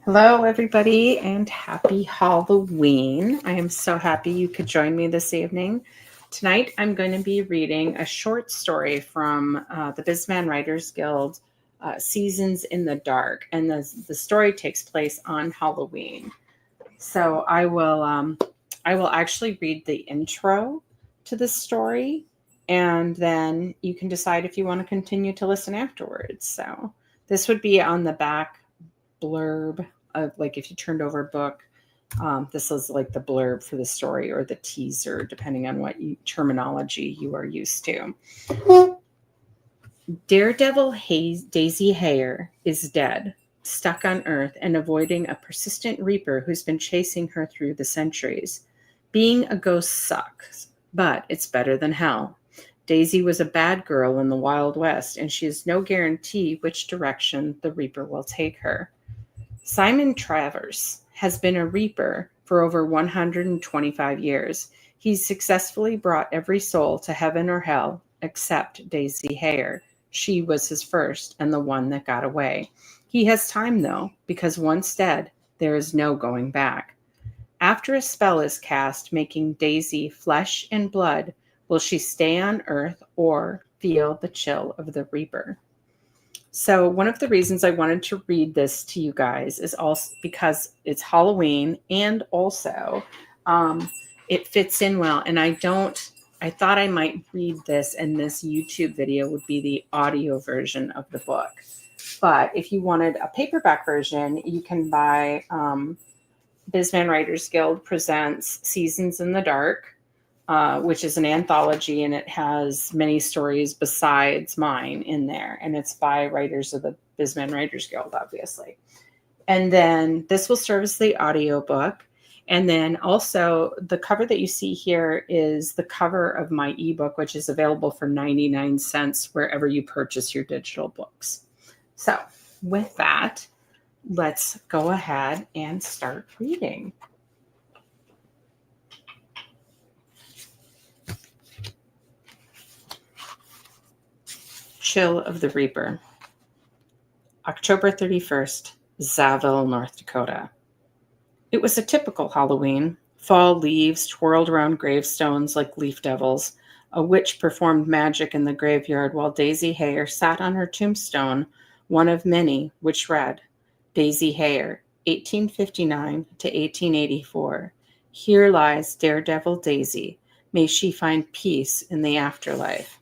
Hello, everybody, and happy Halloween. I am so happy you could join me this evening. Tonight, I'm going to be reading a short story from the Bizman Writers Guild, Seasons in the Dark, and the story takes place on Halloween. So I will actually read the intro to the story, and then you can decide if you want to continue to listen afterwards. So this would be on the back blurb of, like, if you turned over a book, this is like the blurb for the story or the teaser, depending on what terminology you are used to. Daredevil Daisy Hayer is dead, stuck on Earth and avoiding a persistent Reaper who's been chasing her through the centuries. Being a ghost sucks, but it's better than hell. Daisy was a bad girl in the Wild West, and she has no guarantee which direction the Reaper will take her. Simon Travers has been a Reaper for over 125 years. He's successfully brought every soul to heaven or hell except Daisy Hayer. She was his first and the one that got away. He has time, though, because once dead, there is no going back. After a spell is cast making Daisy flesh and blood, will she stay on Earth or feel the chill of the Reaper? So one of the reasons I wanted to read this to you guys is also because it's Halloween, and also it fits in well. And I thought I might read this, and this YouTube video would be the audio version of the book. But if you wanted a paperback version, you can buy Bizman Writers Guild Presents Seasons in the Dark, which is an anthology, and it has many stories besides mine in there. And it's by writers of the Bizman Writers Guild, obviously. And then this will serve as the audiobook. And then also the cover that you see here is the cover of my ebook, which is available for 99 cents wherever you purchase your digital books. So with that, let's go ahead and start reading. Chill of the Reaper. October 31st, Zaville, North Dakota. It was a typical Halloween. Fall leaves twirled around gravestones like leaf devils. A witch performed magic in the graveyard while Daisy Hayer sat on her tombstone, one of many, which read, Daisy Hayer, 1859 to 1884. Here lies Daredevil Daisy. May she find peace in the afterlife.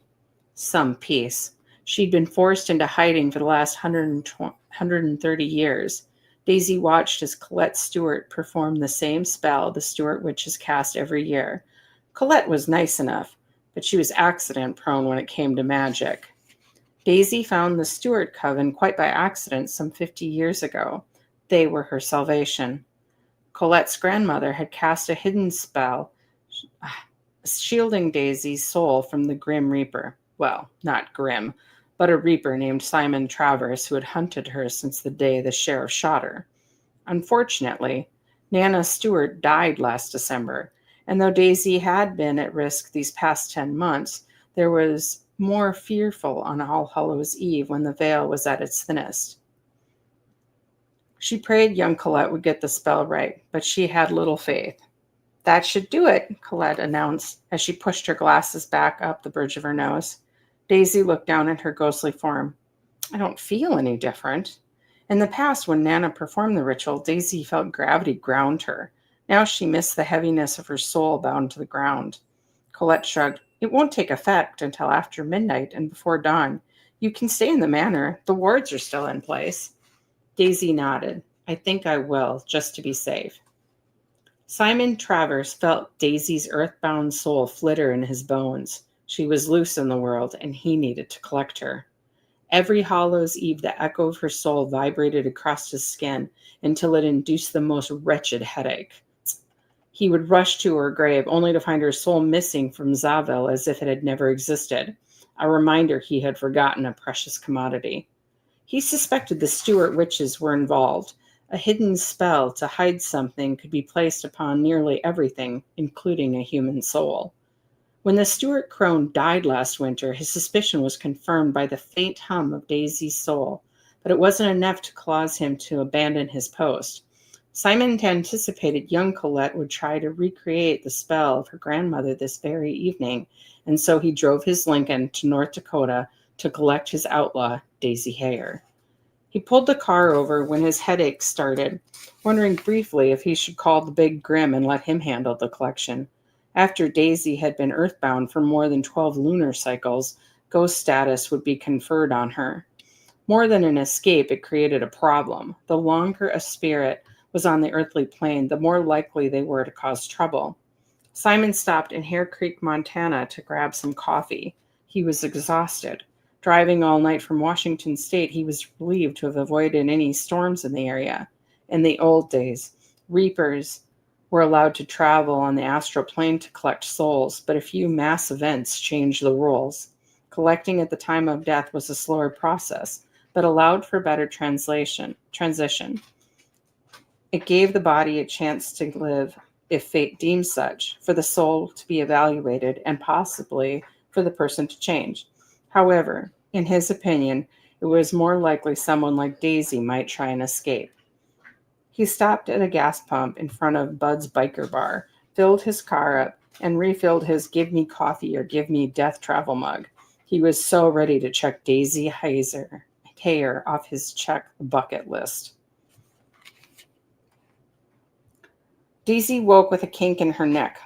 Some peace. She'd been forced into hiding for the last 130 years. Daisy watched as Colette Stewart performed the same spell the Stewart witches cast every year. Colette was nice enough, but she was accident-prone when it came to magic. Daisy found the Stewart coven quite by accident some 50 years ago. They were her salvation. Colette's grandmother had cast a hidden spell, shielding Daisy's soul from the Grim Reaper. Well, not grim, but a Reaper named Simon Travers who had hunted her since the day the sheriff shot her. Unfortunately, Nana Stewart died last December, and though Daisy had been at risk these past 10 months, there was more fearful on All Hallows Eve when the veil was at its thinnest. She prayed young Colette would get the spell right, but she had little faith. That should do it, Colette announced as she pushed her glasses back up the bridge of her nose. Daisy looked down at her ghostly form. I don't feel any different. In the past, when Nana performed the ritual, Daisy felt gravity ground her. Now she missed the heaviness of her soul bound to the ground. Colette shrugged. It won't take effect until after midnight and before dawn. You can stay in the manor. The wards are still in place. Daisy nodded. I think I will, just to be safe. Simon Travers felt Daisy's earthbound soul flitter in his bones. She was loose in the world, and he needed to collect her. Every Hallows Eve, the echo of her soul vibrated across his skin until it induced the most wretched headache. He would rush to her grave, only to find her soul missing from Zaville as if it had never existed, a reminder he had forgotten a precious commodity. He suspected the Stewart witches were involved. A hidden spell to hide something could be placed upon nearly everything, including a human soul. When the Stewart crone died last winter, his suspicion was confirmed by the faint hum of Daisy's soul, but it wasn't enough to cause him to abandon his post. Simon anticipated young Colette would try to recreate the spell of her grandmother this very evening, and so he drove his Lincoln to North Dakota to collect his outlaw, Daisy Hare. He pulled the car over when his headache started, wondering briefly if he should call the Big Grim and let him handle the collection. After Daisy had been earthbound for more than 12 lunar cycles, ghost status would be conferred on her. More than an escape, it created a problem. The longer a spirit was on the earthly plane, the more likely they were to cause trouble. Simon stopped in Hare Creek, Montana to grab some coffee. He was exhausted. Driving all night from Washington State, he was relieved to have avoided any storms in the area. In the old days, reapers were allowed to travel on the astral plane to collect souls, but a few mass events changed the rules. Collecting at the time of death was a slower process, but allowed for better transition. It gave the body a chance to live, if fate deemed such, for the soul to be evaluated, and possibly for the person to change. However, in his opinion, it was more likely someone like Daisy might try and escape. He stopped at a gas pump in front of Bud's Biker Bar, filled his car up, and refilled his "Give me coffee" or "Give me death" travel mug. He was so ready to check Daisy Hare off his check bucket list. Daisy woke with a kink in her neck.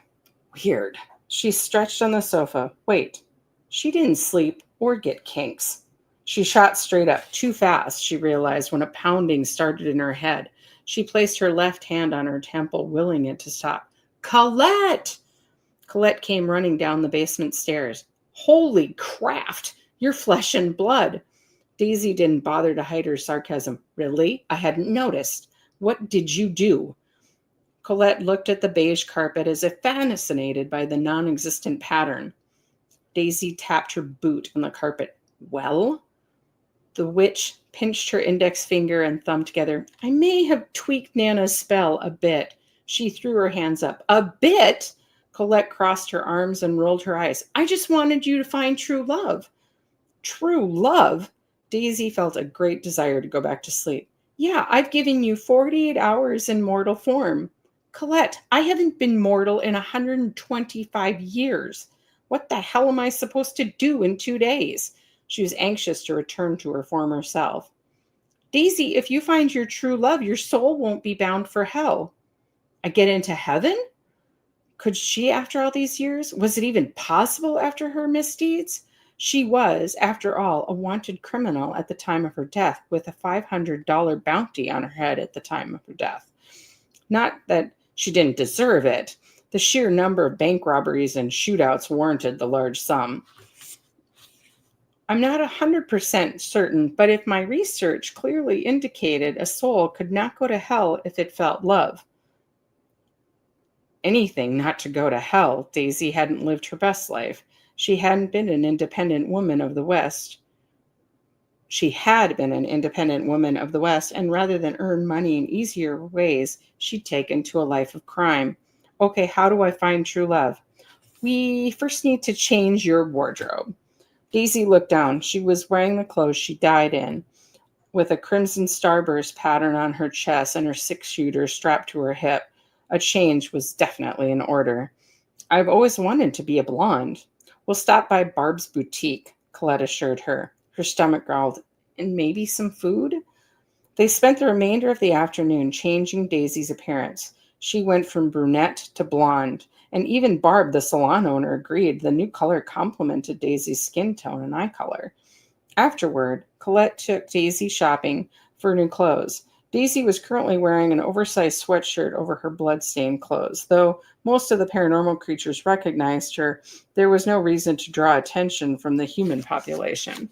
Weird. She stretched on the sofa. Wait, she didn't sleep or get kinks. She shot straight up, too fast, she realized when a pounding started in her head. She placed her left hand on her temple, willing it to stop. Colette! Colette came running down the basement stairs. Holy craft! You're flesh and blood. Daisy didn't bother to hide her sarcasm. Really? I hadn't noticed. What did you do? Colette looked at the beige carpet as if fascinated by the non-existent pattern. Daisy tapped her boot on the carpet. Well? The witch pinched her index finger and thumb together. I may have tweaked Nana's spell a bit. She threw her hands up. A bit? Colette crossed her arms and rolled her eyes. I just wanted you to find true love. True love? Daisy felt a great desire to go back to sleep. Yeah, I've given you 48 hours in mortal form. Colette, I haven't been mortal in 125 years. What the hell am I supposed to do in 2 days? She was anxious to return to her former self. Daisy, if you find your true love, your soul won't be bound for hell. I get into heaven? Could she after all these years? Was it even possible after her misdeeds? She was, after all, a wanted criminal at the time of her death, with a $500 bounty on her head at the time of her death. Not that she didn't deserve it. The sheer number of bank robberies and shootouts warranted the large sum. I'm not 100% certain, but if my research clearly indicated a soul could not go to hell if it felt love. Anything not to go to hell. Daisy hadn't lived her best life. She hadn't been an independent woman of the West. She had been an independent woman of the West, and rather than earn money in easier ways, she'd taken to a life of crime. Okay, how do I find true love? We first need to change your wardrobe. Daisy looked down. She was wearing the clothes she died in, with a crimson starburst pattern on her chest and her six-shooter strapped to her hip. A change was definitely in order. I've always wanted to be a blonde. We'll stop by Barb's boutique, Colette assured her. Her stomach growled. And maybe some food? They spent the remainder of the afternoon changing Daisy's appearance. She went from brunette to blonde, and even Barb, the salon owner, agreed the new color complemented Daisy's skin tone and eye color. Afterward, Colette took Daisy shopping for new clothes. Daisy was currently wearing an oversized sweatshirt over her blood-stained clothes. Though most of the paranormal creatures recognized her, there was no reason to draw attention from the human population.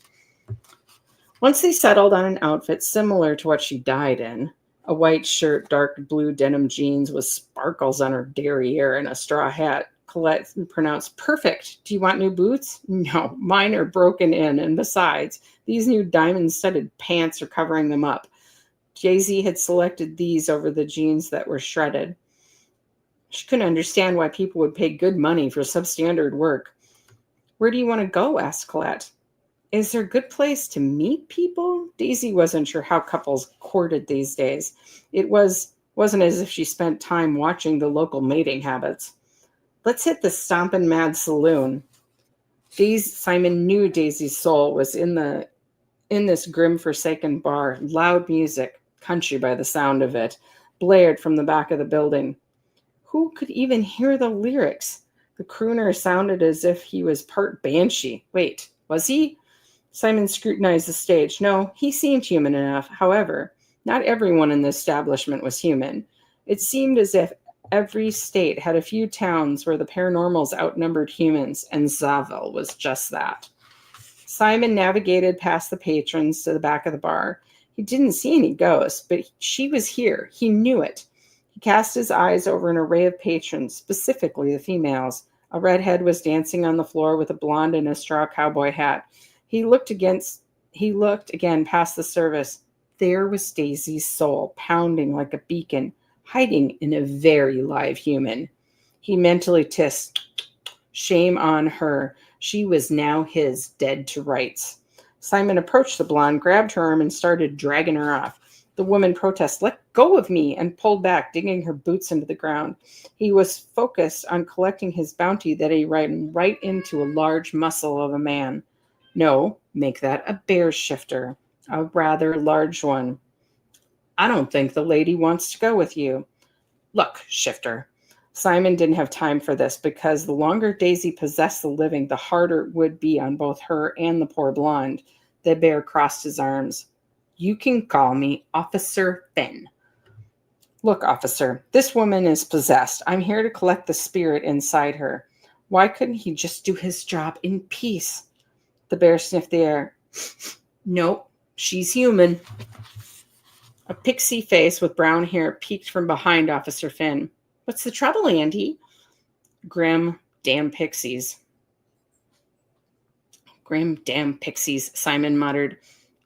Once they settled on an outfit similar to what she died in, a white shirt, dark blue denim jeans with sparkles on her derriere, and a straw hat, Colette pronounced, perfect. Do you want new boots? No, mine are broken in, and besides, these new diamond-studded pants are covering them up. Daisy had selected these over the jeans that were shredded. She couldn't understand why people would pay good money for substandard work. Where do you want to go? Asked Colette. Is there a good place to meet people? Daisy wasn't sure how couples courted these days. Wasn't as if she spent time watching the local mating habits. Let's hit the Stompin' Mad Saloon. Simon knew Daisy's soul was in this grim forsaken bar. Loud music, country by the sound of it, blared from the back of the building. Who could even hear the lyrics? The crooner sounded as if he was part banshee. Wait, was he? Simon scrutinized the stage. No, he seemed human enough. However, not everyone in the establishment was human. It seemed as if every state had a few towns where the paranormals outnumbered humans, and Zaville was just that. Simon navigated past the patrons to the back of the bar. He didn't see any ghosts, but she was here. He knew it. He cast his eyes over an array of patrons, specifically the females. A redhead was dancing on the floor with a blonde in a straw cowboy hat. He looked again past the service. There was Daisy's soul, pounding like a beacon, hiding in a very live human. He mentally hissed, shame on her. She was now his, dead to rights. Simon approached the blonde, grabbed her arm, and started dragging her off. The woman protested, "Let go of me," and pulled back, digging her boots into the ground. He was focused on collecting his bounty that he ran right into a large muscle of a man. No, make that a bear shifter, a rather large one. I don't think the lady wants to go with you. Look, shifter. Simon didn't have time for this because the longer Daisy possessed the living, the harder it would be on both her and the poor blonde. The bear crossed his arms. You can call me Officer Finn. Look, officer, this woman is possessed. I'm here to collect the spirit inside her. Why couldn't he just do his job in peace? The bear sniffed the air. Nope, she's human. A pixie face with brown hair peeked from behind Officer Finn. What's the trouble, Andy? Grim damn pixies, Simon muttered.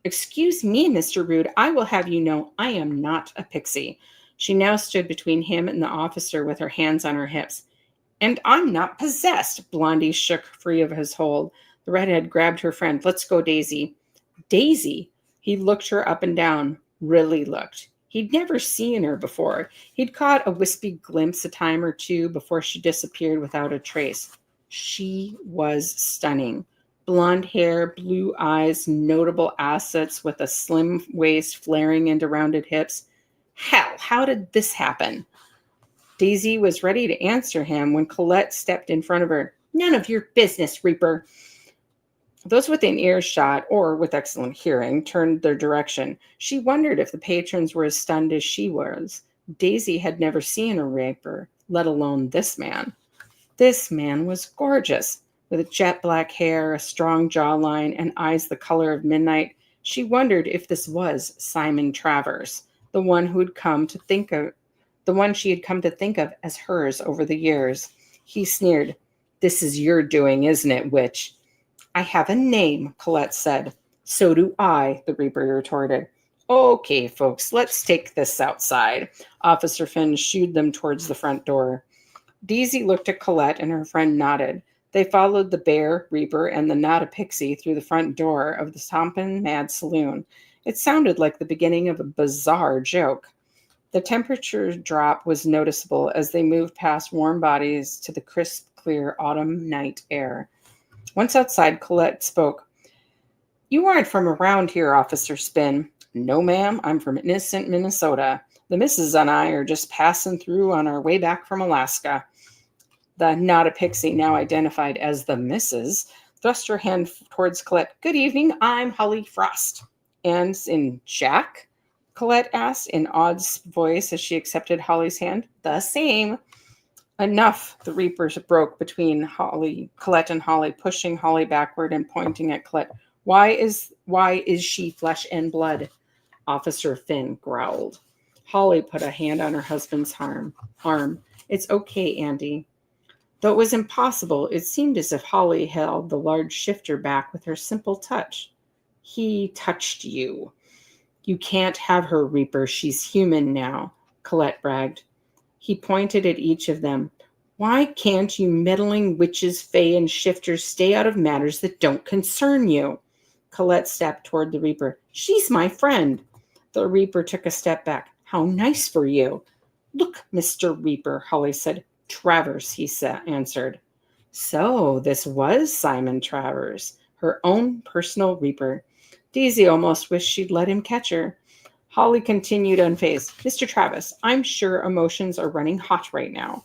Excuse me, Mr. Rude, I will have you know I am not a pixie. She now stood between him and the officer with her hands on her hips. And I'm not possessed. Blondie shook free of his hold. The redhead grabbed her friend. Let's go, Daisy. Daisy? He looked her up and down. Really looked. He'd never seen her before. He'd caught a wispy glimpse a time or two before she disappeared without a trace. She was stunning. Blonde hair, blue eyes, notable assets with a slim waist flaring into rounded hips. Hell, how did this happen? Daisy was ready to answer him when Colette stepped in front of her. None of your business, Reaper. Those within earshot, or with excellent hearing, turned their direction. She wondered if the patrons were as stunned as she was. Daisy had never seen a Reaper, let alone this man. This man was gorgeous. With jet black hair, a strong jawline, and eyes the color of midnight, she wondered if this was Simon Travers, the one she had come to think of as hers over the years. He sneered. This is your doing, isn't it, witch? I have a name, Colette said. So do I, the Reaper retorted. Okay, folks, let's take this outside. Officer Finn shooed them towards the front door. Daisy looked at Colette and her friend nodded. They followed the bear, Reaper, and the not a pixie through the front door of the Stompin' Mad Saloon. It sounded like the beginning of a bizarre joke. The temperature drop was noticeable as they moved past warm bodies to the crisp, clear autumn night air. Once outside, Colette spoke. You aren't from around here, Officer Spin. No, ma'am, I'm from innocent Minnesota. The missus and I are just passing through on our way back from Alaska. The not a pixie, now identified as the missus, thrust her hand towards Colette. Good evening, I'm Holly Frost. And in Jack? Colette asked in awed voice as she accepted Holly's hand. The same. Enough, the Reapers broke between Colette and Holly, pushing Holly backward and pointing at Colette. Why is she flesh and blood? Officer Finn growled. Holly put a hand on her husband's arm. It's okay, Andy. Though it was impossible, it seemed as if Holly held the large shifter back with her simple touch. He touched you. You can't have her, Reaper. She's human now, Colette bragged. He pointed at each of them. Why can't you meddling witches, fae, and shifters stay out of matters that don't concern you? Colette stepped toward the Reaper. She's my friend. The Reaper took a step back. How nice for you. Look, Mr. Reaper, Holly said. Travers, he answered. So this was Simon Travers, her own personal Reaper. Daisy almost wished she'd let him catch her. Holly continued unfazed. Mr. Travis, I'm sure emotions are running hot right now.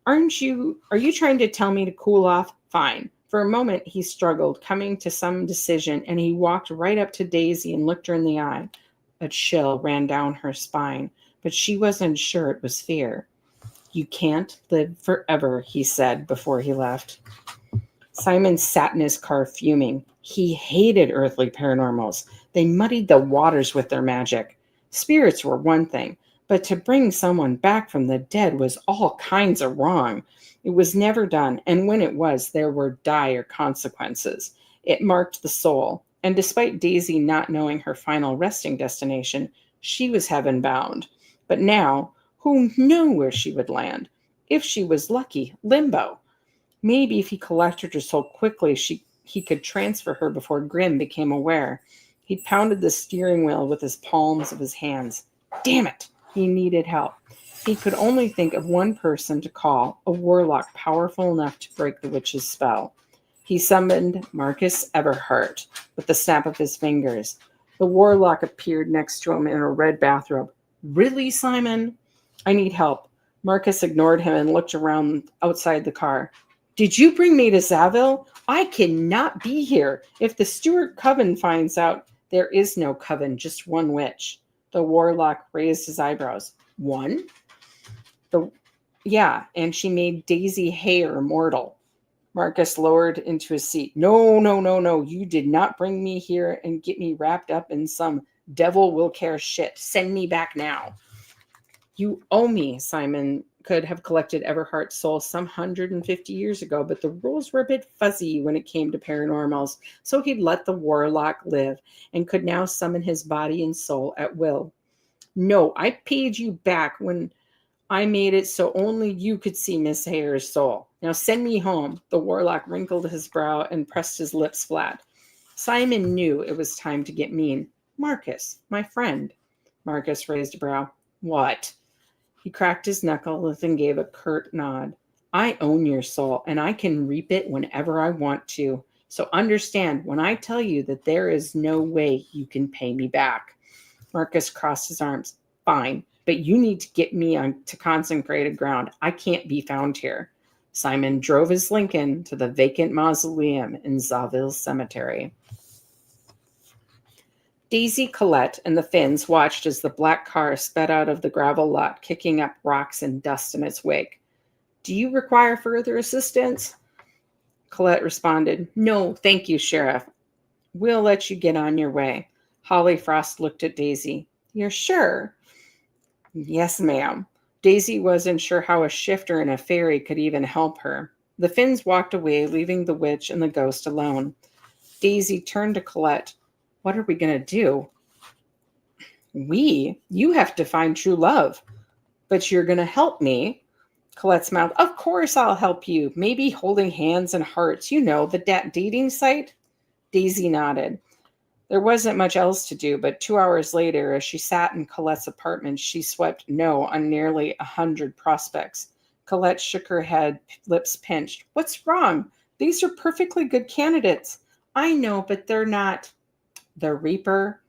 Are you trying to tell me to cool off? Fine. For a moment, he struggled, coming to some decision, and he walked right up to Daisy and looked her in the eye. A chill ran down her spine, but she wasn't sure it was fear. You can't live forever, he said before he left. Simon sat in his car fuming. He hated earthly paranormals. They muddied the waters with their magic. Spirits were one thing, but to bring someone back from the dead was all kinds of wrong. It was never done, and when it was, there were dire consequences. It marked the soul, and despite Daisy not knowing her final resting destination, she was heaven-bound. But now, who knew where she would land? If she was lucky, limbo. Maybe if he collected her so quickly he could transfer her before Grimm became aware. He pounded the steering wheel with his palms of his hands. Damn it! He needed help. He could only think of one person to call, a warlock powerful enough to break the witch's spell. He summoned Marcus Everhart with the snap of his fingers. The warlock appeared next to him in a red bathrobe. Really, Simon? I need help. Marcus ignored him and looked around outside the car. Did you bring me to Zaville? I cannot be here. If the Stewart Coven finds out, there is no coven, just one witch. The warlock raised his eyebrows. One? Yeah, and she made Daisy Hare mortal. Marcus lowered into his seat. No. You did not bring me here and get me wrapped up in some devil will care shit. Send me back now. You owe me. Simon could have collected Everhart's soul some 150 years ago, but the rules were a bit fuzzy when it came to paranormals, so he'd let the warlock live and could now summon his body and soul at will. No, I paid you back when I made it so only you could see Miss Hare's soul. Now send me home. The warlock wrinkled his brow and pressed his lips flat. Simon knew it was time to get mean. Marcus, my friend. Marcus raised a brow. What? He cracked his knuckles and gave a curt nod. I own your soul, and I can reap it whenever I want to. So understand when I tell you that there is no way you can pay me back. Marcus crossed his arms. Fine, but you need to get me to consecrated ground. I can't be found here. Simon drove his Lincoln to the vacant mausoleum in Zaville Cemetery. Daisy, Colette, and the Finns watched as the black car sped out of the gravel lot, kicking up rocks and dust in its wake. Do you require further assistance? Colette responded, No, thank you, Sheriff. We'll let you get on your way. Holly Frost looked at Daisy. You're sure? Yes, ma'am. Daisy wasn't sure how a shifter in a ferry could even help her. The Finns walked away, leaving the witch and the ghost alone. Daisy turned to Colette. What are we going to do? You have to find true love. But you're going to help me. Colette smiled. Of course I'll help you. Maybe holding hands and hearts. You know, the dating site? Daisy nodded. There wasn't much else to do, but 2 hours later, as she sat in Colette's apartment, she swept no on nearly 100 prospects. Colette shook her head, lips pinched. What's wrong? These are perfectly good candidates. I know, but they're not. The Reaper?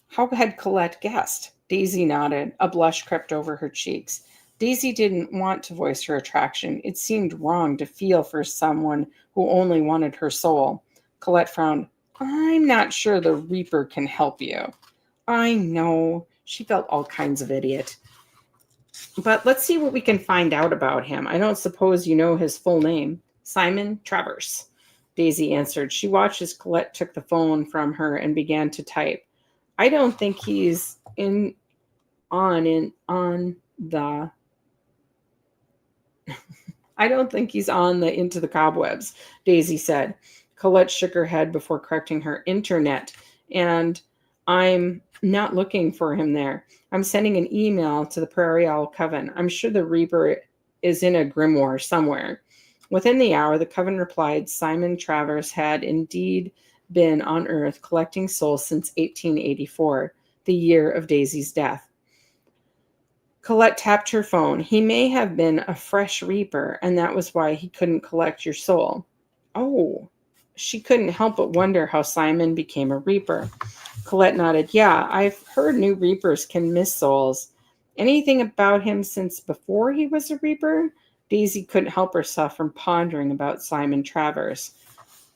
How had Colette guessed? Daisy nodded. A blush crept over her cheeks. Daisy didn't want to voice her attraction. It seemed wrong to feel for someone who only wanted her soul. Colette frowned. I'm not sure the Reaper can help you. I know. She felt all kinds of idiot. But let's see what we can find out about him. I don't suppose you know his full name. Simon Travers. Daisy answered. She watched as Colette took the phone from her and began to type. I don't think he's on the I don't think he's on the Into the Cobwebs, Daisy said. Colette shook her head before correcting her. Internet. And I'm not looking for him there. I'm sending an email to the Prairie Owl Coven. I'm sure the Reaper is in a grimoire somewhere. Within the hour, the Coven replied Simon Travers had indeed been on Earth collecting souls since 1884, the year of Daisy's death. Colette tapped her phone. He may have been a fresh reaper, and that was why he couldn't collect your soul. Oh, she couldn't help but wonder how Simon became a reaper. Colette nodded. Yeah, I've heard new reapers can miss souls. Anything about him since before he was a reaper? Daisy couldn't help herself from pondering about Simon Travers.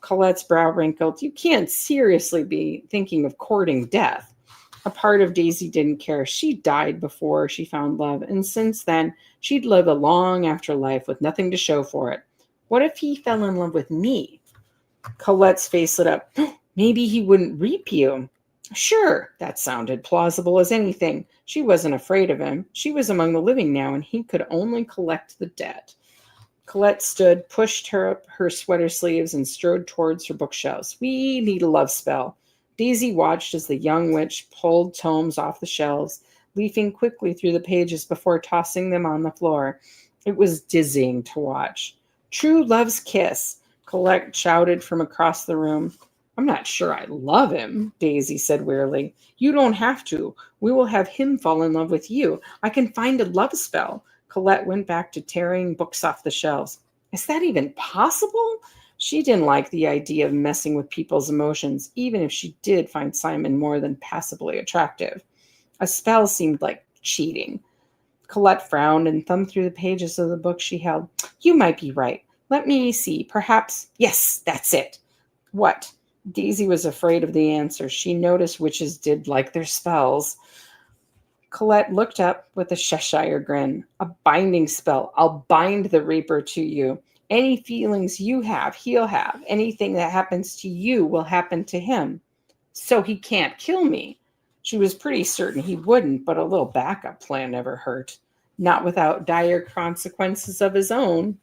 Colette's brow wrinkled. You can't seriously be thinking of courting death. A part of Daisy didn't care. She died before she found love, and since then, she'd lived a long afterlife with nothing to show for it. What if he fell in love with me? Colette's face lit up. Maybe he wouldn't reap you. Sure, that sounded plausible as anything. She wasn't afraid of him. She was among the living now, and he could only collect the dead. Colette stood, pushed her up her sweater sleeves, and strode towards her bookshelves. We need a love spell. Daisy watched as the young witch pulled tomes off the shelves, leafing quickly through the pages before tossing them on the floor. It was dizzying to watch. True love's kiss, Colette shouted from across the room. I'm not sure I love him, Daisy said wearily. You don't have to. We will have him fall in love with you. I can find a love spell. Colette went back to tearing books off the shelves. Is that even possible? She didn't like the idea of messing with people's emotions, even if she did find Simon more than passably attractive. A spell seemed like cheating. Colette frowned and thumbed through the pages of the book she held. You might be right. Let me see. Perhaps. Yes, that's it. What? Daisy was afraid of the answer. She noticed witches did like their spells. Colette looked up with a Cheshire grin. A binding spell. I'll bind the Reaper to you. Any feelings you have, he'll have. Anything that happens to you will happen to him. So he can't kill me. She was pretty certain he wouldn't, but a little backup plan never hurt. Not without dire consequences of his own.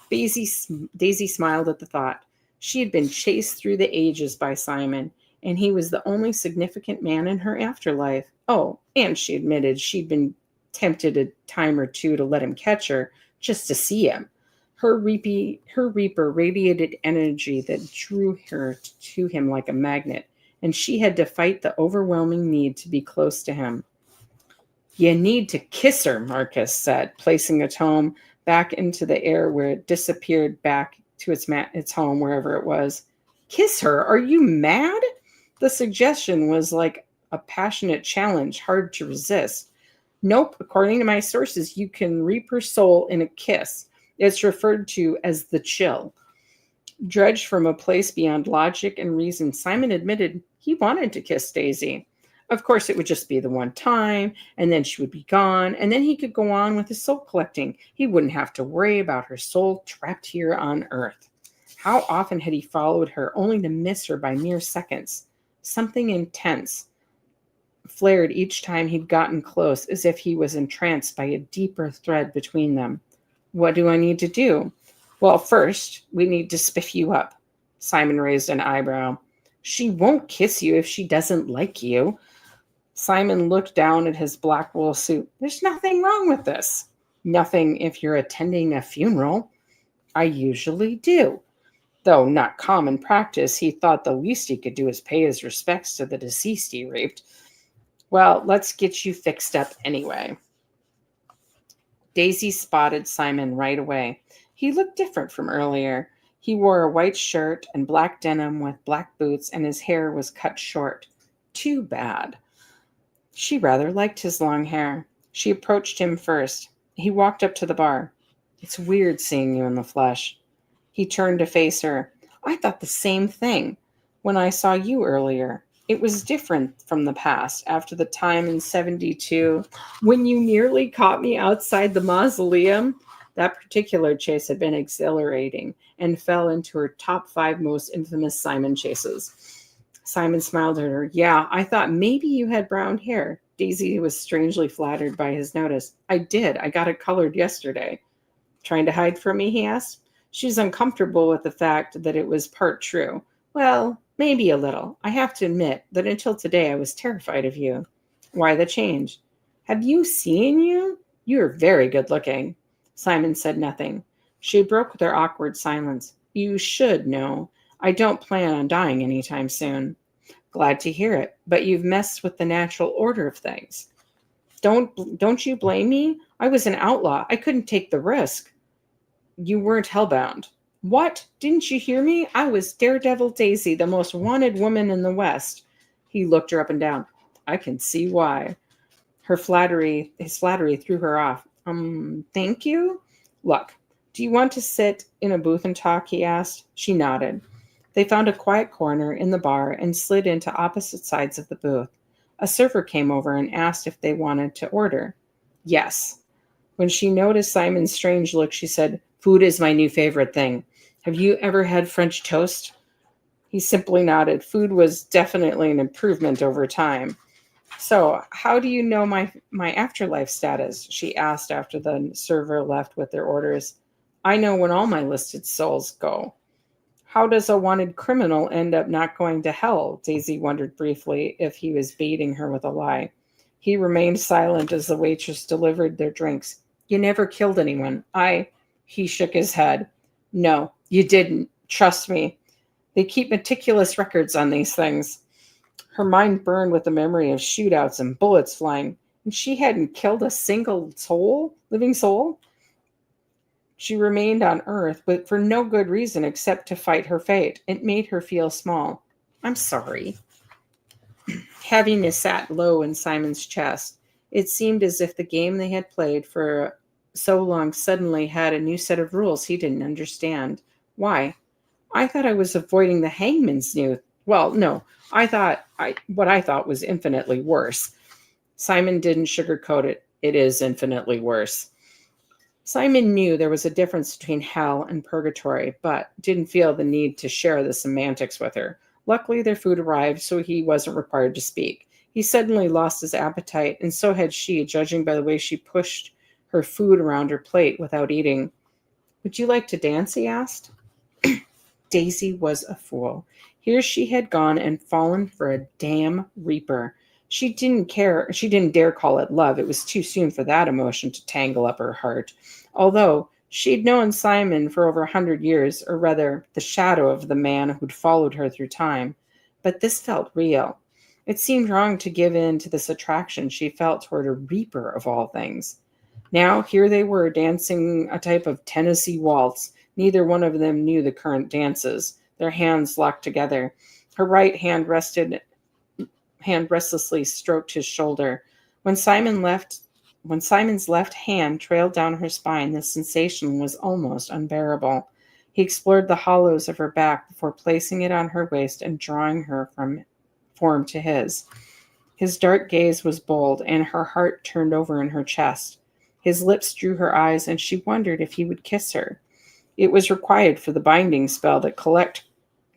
Daisy smiled at the thought. She had been chased through the ages by Simon, and he was the only significant man in her afterlife. Oh, and she admitted she'd been tempted a time or two to let him catch her, just to see him. Her reaper radiated energy that drew her to him like a magnet, and she had to fight the overwhelming need to be close to him. You need to kiss her, Marcus said, placing a tome back into the air where it disappeared back to its home, wherever it was. Kiss her? Are you mad? The suggestion was like a passionate challenge, hard to resist. Nope, according to my sources, you can reap her soul in a kiss. It's referred to as the chill. Dredged from a place beyond logic and reason, Simon admitted he wanted to kiss Daisy. Of course, it would just be the one time, and then she would be gone, and then he could go on with his soul collecting. He wouldn't have to worry about her soul trapped here on Earth. How often had he followed her, only to miss her by mere seconds? Something intense flared each time he'd gotten close, as if he was entranced by a deeper thread between them. What do I need to do? Well, first, we need to spiff you up. Simon raised an eyebrow. She won't kiss you if she doesn't like you. Simon looked down at his black wool suit. There's nothing wrong with this. Nothing if you're attending a funeral. I usually do. Though not common practice, he thought the least he could do is pay his respects to the deceased he raped. Well, let's get you fixed up anyway. Daisy spotted Simon right away. He looked different from earlier. He wore a white shirt and black denim with black boots, and his hair was cut short. Too bad. She rather liked his long hair. She approached him first. He walked up to the bar. It's weird seeing you in the flesh. He turned to face her. I thought the same thing when I saw you earlier. It was different from the past, after the time in 72 when you nearly caught me outside the mausoleum. That particular chase had been exhilarating and fell into her top 5 most infamous Simon chases. Simon smiled at her. Yeah, I thought maybe you had brown hair. Daisy was strangely flattered by his notice. I did. I got it colored yesterday. Trying to hide from me, he asked. She was uncomfortable with the fact that it was part true. Well, maybe a little. I have to admit that until today I was terrified of you. Why the change? Have you seen you? You're very good looking. Simon said nothing. She broke their awkward silence. You should know. I don't plan on dying anytime soon. Glad to hear it, but you've messed with the natural order of things. Don't you blame me? I was an outlaw. I couldn't take the risk. You weren't hellbound. What? Didn't you hear me? I was Daredevil Daisy, the most wanted woman in the West. He looked her up and down. I can see why. His flattery threw her off. Thank you? Look, do you want to sit in a booth and talk? He asked. She nodded. They found a quiet corner in the bar and slid into opposite sides of the booth. A server came over and asked if they wanted to order. Yes. When she noticed Simon's strange look, she said, "Food is my new favorite thing. Have you ever had French toast?" He simply nodded. Food was definitely an improvement over time. So, how do you know my afterlife status? She asked after the server left with their orders. I know when all my listed souls go. How does a wanted criminal end up not going to hell? Daisy wondered briefly if he was baiting her with a lie. He remained silent as the waitress delivered their drinks. You never killed anyone. He shook his head. No, you didn't. Trust me. They keep meticulous records on these things. Her mind burned with the memory of shootouts and bullets flying, and she hadn't killed a single living soul. She remained on Earth, but for no good reason except to fight her fate. It made her feel small. I'm sorry. Heaviness sat low in Simon's chest. It seemed as if the game they had played for so long suddenly had a new set of rules he didn't understand. Why? I thought I was avoiding the hangman's noose. Well, no, what I thought was infinitely worse. Simon didn't sugarcoat it. It is infinitely worse. Simon knew there was a difference between hell and purgatory, but didn't feel the need to share the semantics with her. Luckily, their food arrived, so he wasn't required to speak. He suddenly lost his appetite, and so had she, judging by the way she pushed her food around her plate without eating. Would you like to dance? He asked. Daisy was a fool. Here she had gone and fallen for a damn reaper. She didn't dare call it love. It was too soon for that emotion to tangle up her heart. Although she'd known Simon for over 100 years, or rather, the shadow of the man who'd followed her through time. But this felt real. It seemed wrong to give in to this attraction she felt toward a reaper of all things. Now, here they were, dancing a type of Tennessee waltz. Neither one of them knew the current dances. Their hands locked together. Her right hand restlessly stroked his shoulder. When Simon's left hand trailed down her spine, the sensation was almost unbearable. He explored the hollows of her back before placing it on her waist and drawing her form to his. His dark gaze was bold, and her heart turned over in her chest. His lips drew her eyes, and she wondered if he would kiss her. It was required for the binding spell that Collect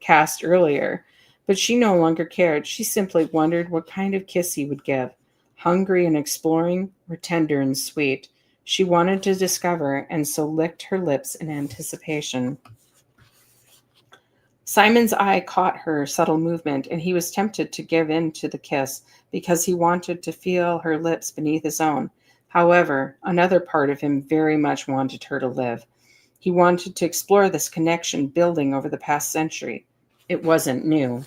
cast earlier, but she no longer cared. She simply wondered what kind of kiss he would give. Hungry and exploring, or tender and sweet. She wanted to discover, and so licked her lips in anticipation. Simon's eye caught her subtle movement, and he was tempted to give in to the kiss because he wanted to feel her lips beneath his own. However, another part of him very much wanted her to live. He wanted to explore this connection building over the past century. It wasn't new.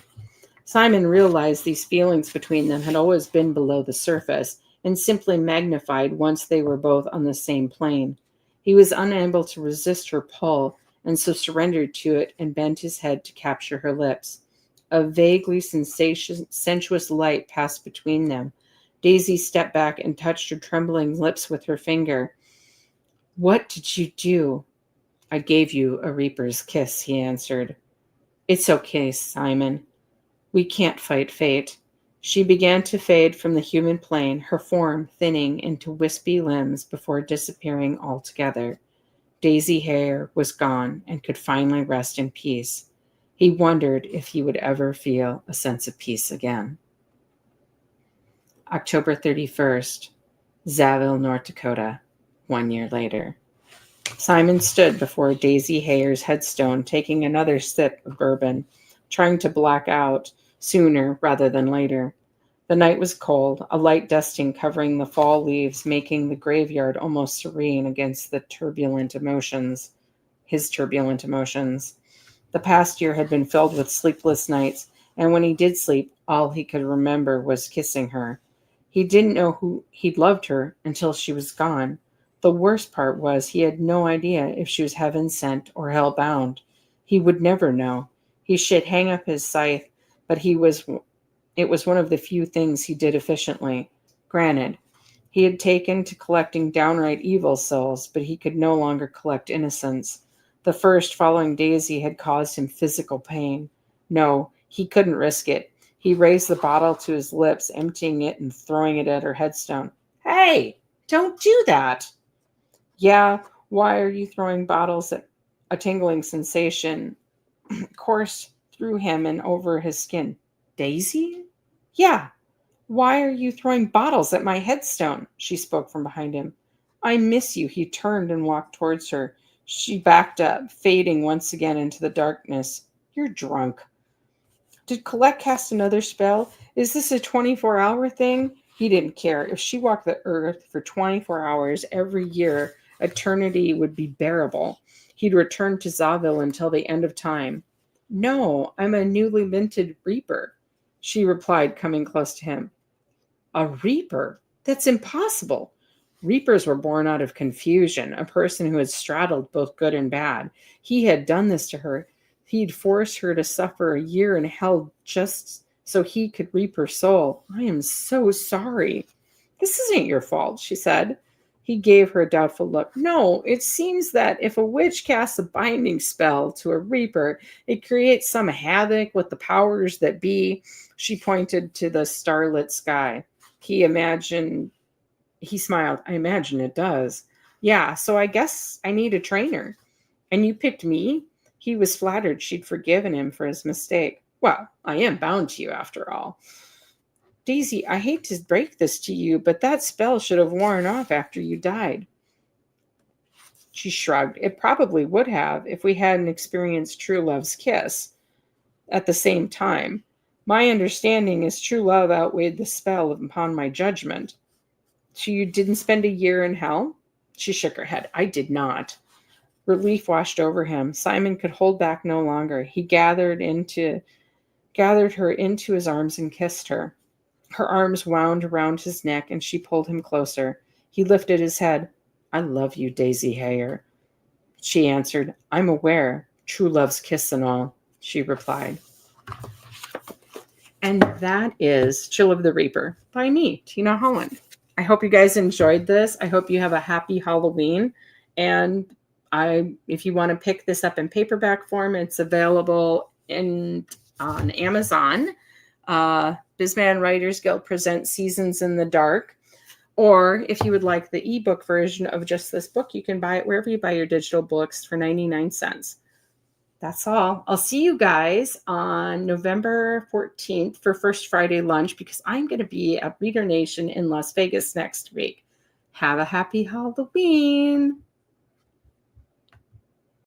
Simon realized these feelings between them had always been below the surface and simply magnified once they were both on the same plane. He was unable to resist her pull, and so surrendered to it and bent his head to capture her lips. A vaguely sensuous light passed between them. Daisy stepped back and touched her trembling lips with her finger. What did you do? I gave you a reaper's kiss, he answered. It's okay, Simon. We can't fight fate. She began to fade from the human plane, her form thinning into wispy limbs before disappearing altogether. Daisy Hare was gone and could finally rest in peace. He wondered if he would ever feel a sense of peace again. October 31st, Zaville, North Dakota, 1 year later. Simon stood before Daisy Hare's headstone, taking another sip of bourbon, trying to black out sooner rather than later. The night was cold, a light dusting covering the fall leaves, making the graveyard almost serene against his turbulent emotions. The past year had been filled with sleepless nights, and when he did sleep, all he could remember was kissing her. He didn't know who he'd loved her until she was gone. The worst part was he had no idea if she was heaven sent or hell bound. He would never know. He should hang up his scythe, but it was one of the few things he did efficiently. Granted, he had taken to collecting downright evil souls, but he could no longer collect innocents. The first following Daisy had caused him physical pain. No, he couldn't risk it. He raised the bottle to his lips, emptying it and throwing it at her headstone. Hey, don't do that. Yeah, why are you throwing bottles at a tingling sensation coursed through him and over his skin? Daisy? Yeah, why are you throwing bottles at my headstone? She spoke from behind him. I miss you. He turned and walked towards her. She backed up, fading once again into the darkness. You're drunk. Did Colette cast another spell? Is this a 24-hour thing? He didn't care. If she walked the earth for 24 hours every year, eternity would be bearable. He'd return to Zaville until the end of time. No, I'm a newly minted reaper, she replied, coming close to him. A reaper? That's impossible. Reapers were born out of confusion, a person who had straddled both good and bad. He had done this to her. He'd forced her to suffer a year in hell just so he could reap her soul. I am so sorry. This isn't your fault, she said. He gave her a doubtful look. No, it seems that if a witch casts a binding spell to a reaper, it creates some havoc with the powers that be. She pointed to the starlit sky. He smiled. I imagine it does. Yeah, so I guess I need a trainer. And you picked me? He was flattered she'd forgiven him for his mistake. Well, I am bound to you after all. Daisy, I hate to break this to you, but that spell should have worn off after you died. She shrugged. It probably would have if we hadn't experienced true love's kiss at the same time. My understanding is true love outweighed the spell upon my judgment. So you didn't spend a year in hell? She shook her head. I did not. Relief washed over him. Simon could hold back no longer. He gathered her into his arms and kissed her. Her arms wound around his neck, and she pulled him closer. He lifted his head. I love you, Daisy Hayer. She answered. I'm aware. True love's kiss and all, she replied. And that is Chill of the Reaper by me, Tina Holland. I hope you guys enjoyed this. I hope you have a happy Halloween. And if you want to pick this up in paperback form, it's available on Amazon. Bizman Writers Guild presents Seasons in the Dark. Or if you would like the ebook version of just this book, you can buy it wherever you buy your digital books for 99 cents. That's all. I'll see you guys on November 14th for First Friday lunch because I'm going to be at Reader Nation in Las Vegas next week. Have a happy Halloween.